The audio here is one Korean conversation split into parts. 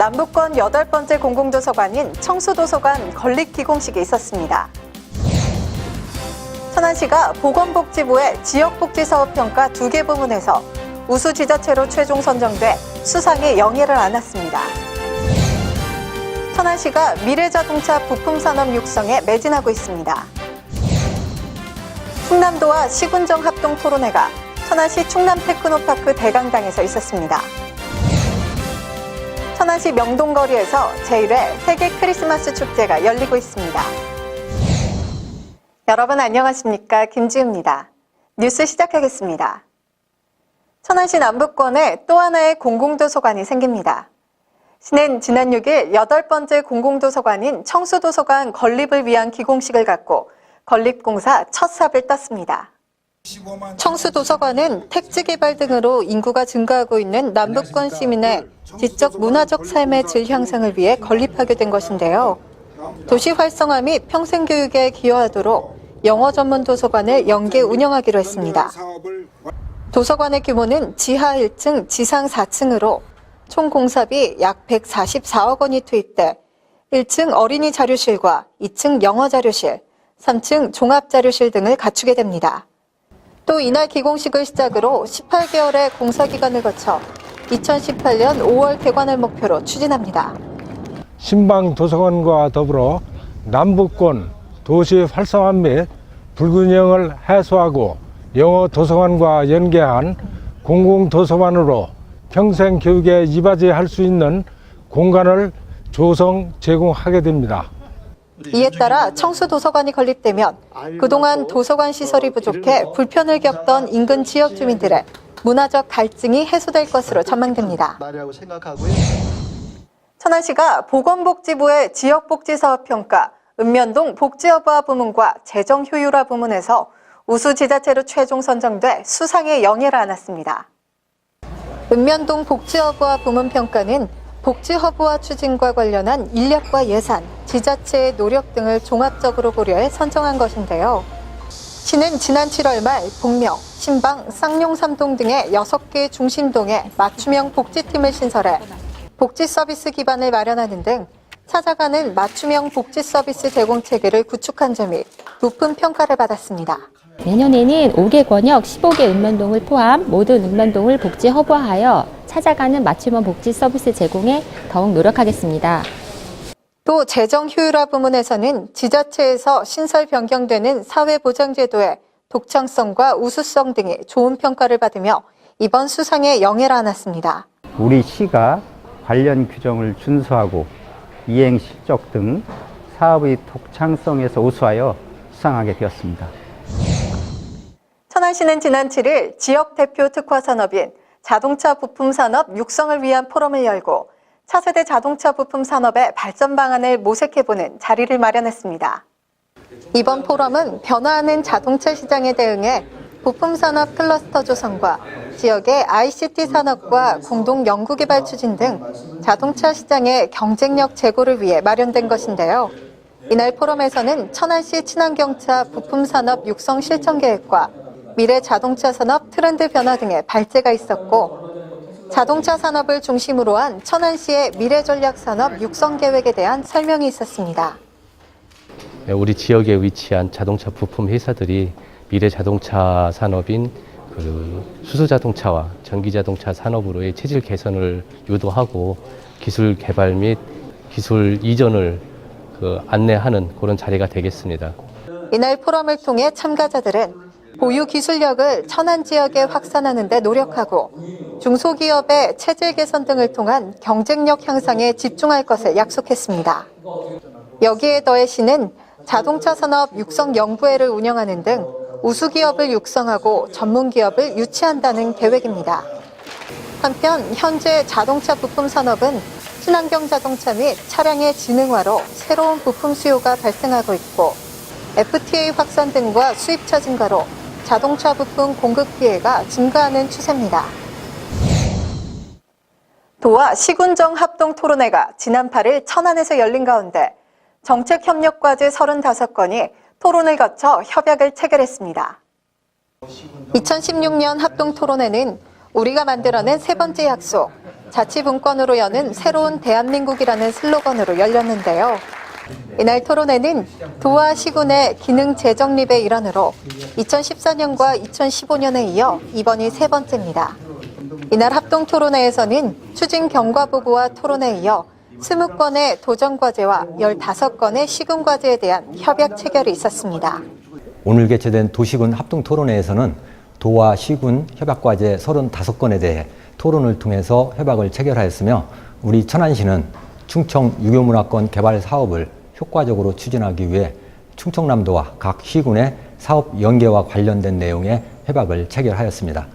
남부권 8번째 공공도서관인 청수도서관 건립 기공식이 있었습니다. 천안시가 보건복지부의 지역복지사업평가 2개 부문에서 우수 지자체로 최종 선정돼 수상에 영예를 안았습니다. 천안시가 미래자동차 부품산업 육성에 매진하고 있습니다. 충남도와 시군정 합동 토론회가 천안시 충남테크노파크 대강당에서 있었습니다. 천안시 명동거리에서 제1회 세계 크리스마스 축제가 열리고 있습니다. 여러분 안녕하십니까? 김지우입니다. 뉴스 시작하겠습니다. 천안시 남부권에 또 하나의 공공도서관이 생깁니다. 시는 지난 6일 8번째 공공도서관인 청수도서관 건립을 위한 기공식을 갖고 건립공사 첫 삽을 떴습니다. 청수도서관은 택지 개발 등으로 인구가 증가하고 있는 남부권 시민의 지적 문화적 삶의 질 향상을 위해 건립하게 된 것인데요. 도시 활성화 및 평생교육에 기여하도록 영어 전문 도서관을 연계 운영하기로 했습니다. 도서관의 규모는 지하 1층, 지상 4층으로 총 공사비 약 144억 원이 투입돼 1층 어린이 자료실과 2층 영어 자료실, 3층 종합 자료실 등을 갖추게 됩니다. 또 이날 기공식을 시작으로 18개월의 공사 기간을 거쳐 2018년 5월 개관을 목표로 추진합니다. 신방 도서관과 더불어 남부권 도시 활성화 및 불균형을 해소하고 영어 도서관과 연계한 공공도서관으로 평생 교육에 이바지할 수 있는 공간을 조성 제공하게 됩니다. 이에 따라 청수도서관이 건립되면 그동안 도서관 시설이 부족해 불편을 겪던 인근 지역 주민들의 문화적 갈증이 해소될 것으로 전망됩니다. 천안시가 보건복지부의 지역복지사업평가 읍면동 복지여부화 부문과 재정효율화 부문에서 우수 지자체로 최종 선정돼 수상에 영예를 안았습니다. 읍면동 복지여부화 부문 평가는 복지 허브화 추진과 관련한 인력과 예산, 지자체의 노력 등을 종합적으로 고려해 선정한 것인데요. 시는 지난 7월 말 복명, 신방, 쌍용 3동 등의 6개 중심동에 맞춤형 복지팀을 신설해 복지 서비스 기반을 마련하는 등 찾아가는 맞춤형 복지 서비스 제공 체계를 구축한 점이 높은 평가를 받았습니다. 내년에는 5개 권역 15개 읍면동을 포함 모든 읍면동을 복지 허브화하여 찾아가는 맞춤형 복지 서비스 제공에 더욱 노력하겠습니다. 또 재정효율화 부문에서는 지자체에서 신설 변경되는 사회보장제도의 독창성과 우수성 등이 좋은 평가를 받으며 이번 수상에 영예를 안았습니다. 우리 시가 관련 규정을 준수하고 이행 실적 등 사업의 독창성에서 우수하여 수상하게 되었습니다. 천안시는 지난 7일 지역 대표 특화 산업인 자동차 부품 산업 육성을 위한 포럼을 열고 차세대 자동차 부품 산업의 발전 방안을 모색해보는 자리를 마련했습니다. 이번 포럼은 변화하는 자동차 시장에 대응해 부품 산업 클러스터 조성과 지역의 ICT 산업과 공동 연구개발 추진 등 자동차 시장의 경쟁력 제고를 위해 마련된 것인데요. 이날 포럼에서는 천안시 친환경차 부품 산업 육성 실천 계획과 미래 자동차 산업 트렌드 변화 등의 발제가 있었고 자동차 산업을 중심으로 한 천안시의 미래 전략 산업 육성 계획에 대한 설명이 있었습니다. 우리 지역에 위치한 자동차 부품 회사들이 미래 자동차 산업인 수소 자동차와 전기 자동차 산업으로의 체질 개선을 유도하고 기술 개발 및 기술 이전을 안내하는 그런 자리가 되겠습니다. 이날 포럼을 통해 참가자들은 보유 기술력을 천안 지역에 확산하는 데 노력하고 중소기업의 체질 개선 등을 통한 경쟁력 향상에 집중할 것을 약속했습니다. 여기에 더해 시는 자동차 산업 육성 연구회를 운영하는 등 우수기업을 육성하고 전문기업을 유치한다는 계획입니다. 한편 현재 자동차 부품 산업은 친환경 자동차 및 차량의 지능화로 새로운 부품 수요가 발생하고 있고 FTA 확산 등과 수입차 증가로 자동차 부품 공급 기회가 증가하는 추세입니다. 도와 시군정 합동 토론회가 지난 8일 천안에서 열린 가운데 정책협력과제 35건이 토론을 거쳐 협약을 체결했습니다. 2016년 합동 토론회는 우리가 만들어낸 세 번째 약속, 자치분권으로 여는 새로운 대한민국이라는 슬로건으로 열렸는데요. 이날 토론회는 도와 시군의 기능 재정립의 일환으로 2014년과 2015년에 이어 이번이 세 번째입니다. 이날 합동 토론회에서는 추진 경과보고와 토론회에 이어 20건의 도전과제와 15건의 시군과제에 대한 협약 체결이 있었습니다. 오늘 개최된 도시군 합동토론회에서는 도와 시군 협약과제 35건에 대해 토론을 통해서 협약을 체결하였으며 우리 천안시는 충청 유교문화권 개발 사업을 효과적으로 추진하기 위해 충청남도와 각 시군의 사업 연계와 관련된 내용의 협약을 체결하였습니다.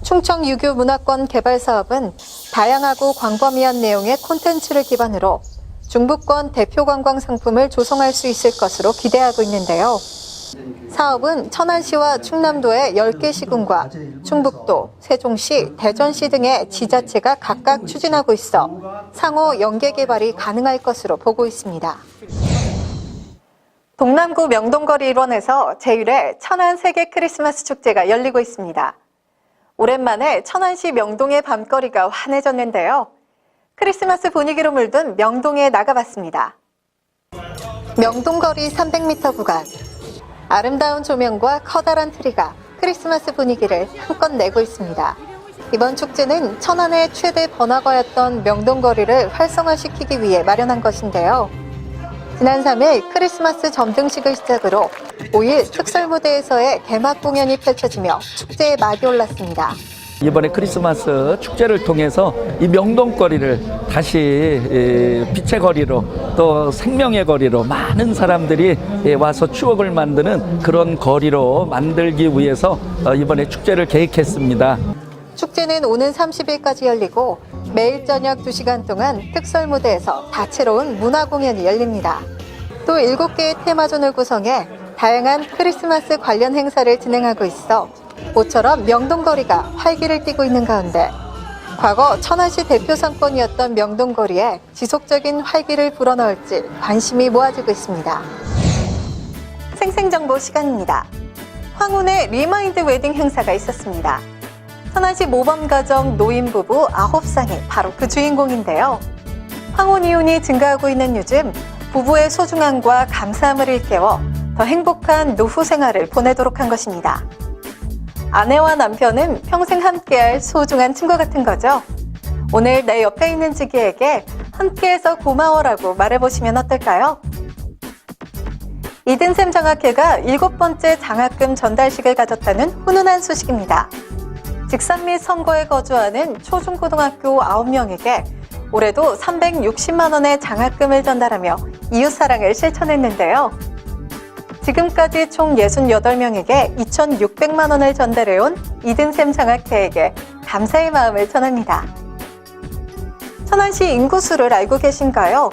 충청 유교 문화권 개발 사업은 다양하고 광범위한 내용의 콘텐츠를 기반으로 중부권 대표 관광 상품을 조성할 수 있을 것으로 기대하고 있는데요. 사업은 천안시와 충남도의 10개 시군과 충북도, 세종시, 대전시 등의 지자체가 각각 추진하고 있어 상호 연계 개발이 가능할 것으로 보고 있습니다. 동남구 명동거리 일원에서 제1회 천안 세계 크리스마스 축제가 열리고 있습니다. 오랜만에 천안시 명동의 밤거리가 환해졌는데요. 크리스마스 분위기로 물든 명동에 나가봤습니다. 명동거리 300m 구간. 아름다운 조명과 커다란 트리가 크리스마스 분위기를 한껏 내고 있습니다. 이번 축제는 천안의 최대 번화가였던 명동거리를 활성화시키기 위해 마련한 것인데요. 지난 3일 크리스마스 점등식을 시작으로 5일 특설무대에서의 개막 공연이 펼쳐지며 축제의 막이 올랐습니다. 이번에 크리스마스 축제를 통해서 이 명동거리를 다시 빛의 거리로 또 생명의 거리로 많은 사람들이 와서 추억을 만드는 그런 거리로 만들기 위해서 이번에 축제를 계획했습니다. 축제는 오는 30일까지 열리고 매일 저녁 2시간 동안 특설무대에서 다채로운 문화공연이 열립니다. 또 7개의 테마존을 구성해 다양한 크리스마스 관련 행사를 진행하고 있어 모처럼 명동거리가 활기를 띠고 있는 가운데 과거 천안시 대표 상권이었던 명동거리에 지속적인 활기를 불어넣을지 관심이 모아지고 있습니다. 생생정보 시간입니다. 황혼의 리마인드 웨딩 행사가 있었습니다. 천안시 모범가정 노인부부 9쌍이 바로 그 주인공인데요. 황혼 이혼이 증가하고 있는 요즘 부부의 소중함과 감사함을 일깨워 더 행복한 노후 생활을 보내도록 한 것입니다. 아내와 남편은 평생 함께할 소중한 친구 같은 거죠. 오늘 내 옆에 있는 지기에게 함께해서 고마워라고 말해보시면 어떨까요? 이든샘 장학회가 7번째 장학금 전달식을 가졌다는 훈훈한 소식입니다. 직산 및 선거에 거주하는 초중고등학교 9명에게 올해도 360만 원의 장학금을 전달하며 이웃사랑을 실천했는데요. 지금까지 총 68명에게 2,600만 원을 전달해온 이든샘 장학회에게 감사의 마음을 전합니다. 천안시 인구수를 알고 계신가요?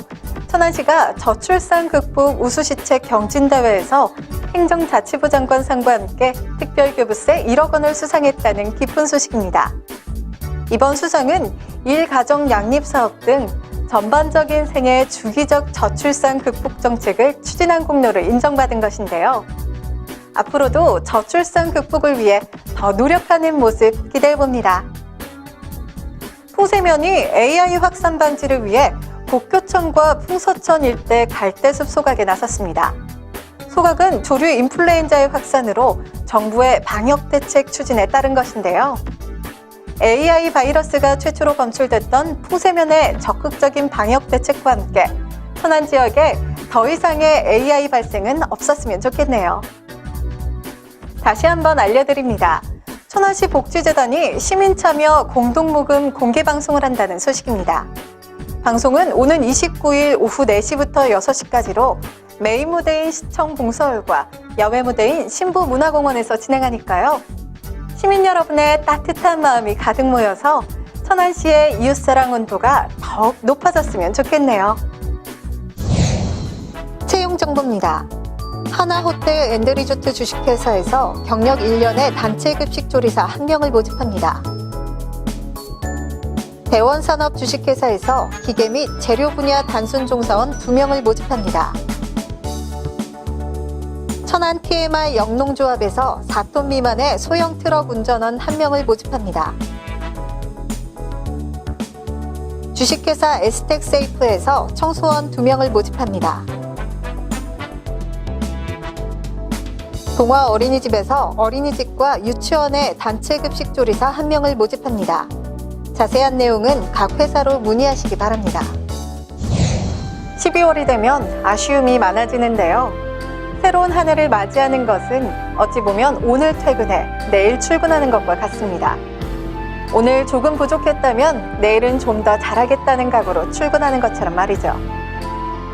천안시가 저출산 극복 우수시책 경진대회에서 행정자치부 장관 상과 함께 특별교부세 1억 원을 수상했다는 기쁜 소식입니다. 이번 수상은 일가정 양립사업 등 전반적인 생애 주기적 저출산 극복 정책을 추진한 공로를 인정받은 것인데요. 앞으로도 저출산 극복을 위해 더 노력하는 모습 기대해봅니다. 풍세면이 AI 확산 방지를 위해 복교천과 풍서천 일대 갈대숲 소각에 나섰습니다. 소각은 조류 인플루엔자의 확산으로 정부의 방역 대책 추진에 따른 것인데요. AI 바이러스가 최초로 검출됐던 풍세면의 적극적인 방역 대책과 함께 천안 지역에 더 이상의 AI 발생은 없었으면 좋겠네요. 다시 한번 알려드립니다. 천안시 복지재단이 시민참여 공동모금 공개방송을 한다는 소식입니다. 방송은 오는 29일 오후 4시부터 6시까지로 메인 무대인 시청 봉서홀과 야외 무대인 신부문화공원에서 진행하니까요. 시민 여러분의 따뜻한 마음이 가득 모여서 천안시의 이웃사랑 온도가 더욱 높아졌으면 좋겠네요. 채용 정보입니다. 하나호텔 앤드리조트 주식회사에서 경력 1년의 단체급식 조리사 1명을 모집합니다. 대원산업 주식회사에서 기계 및 재료 분야 단순 종사원 2명을 모집합니다. 천안 TMR 영농조합에서 4톤 미만의 소형 트럭 운전원 1명을 모집합니다. 주식회사 에스텍세이프에서 청소원 2명을 모집합니다. 동화 어린이집에서 어린이집과 유치원의 단체 급식 조리사 1명을 모집합니다. 자세한 내용은 각 회사로 문의하시기 바랍니다. 12월이 되면 아쉬움이 많아지는데요. 새로운 한 해를 맞이하는 것은 어찌 보면 오늘 퇴근해 내일 출근하는 것과 같습니다. 오늘 조금 부족했다면 내일은 좀 더 잘하겠다는 각오로 출근하는 것처럼 말이죠.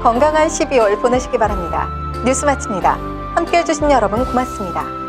건강한 12월 보내시기 바랍니다. 뉴스 마칩니다. 함께해 주신 여러분 고맙습니다.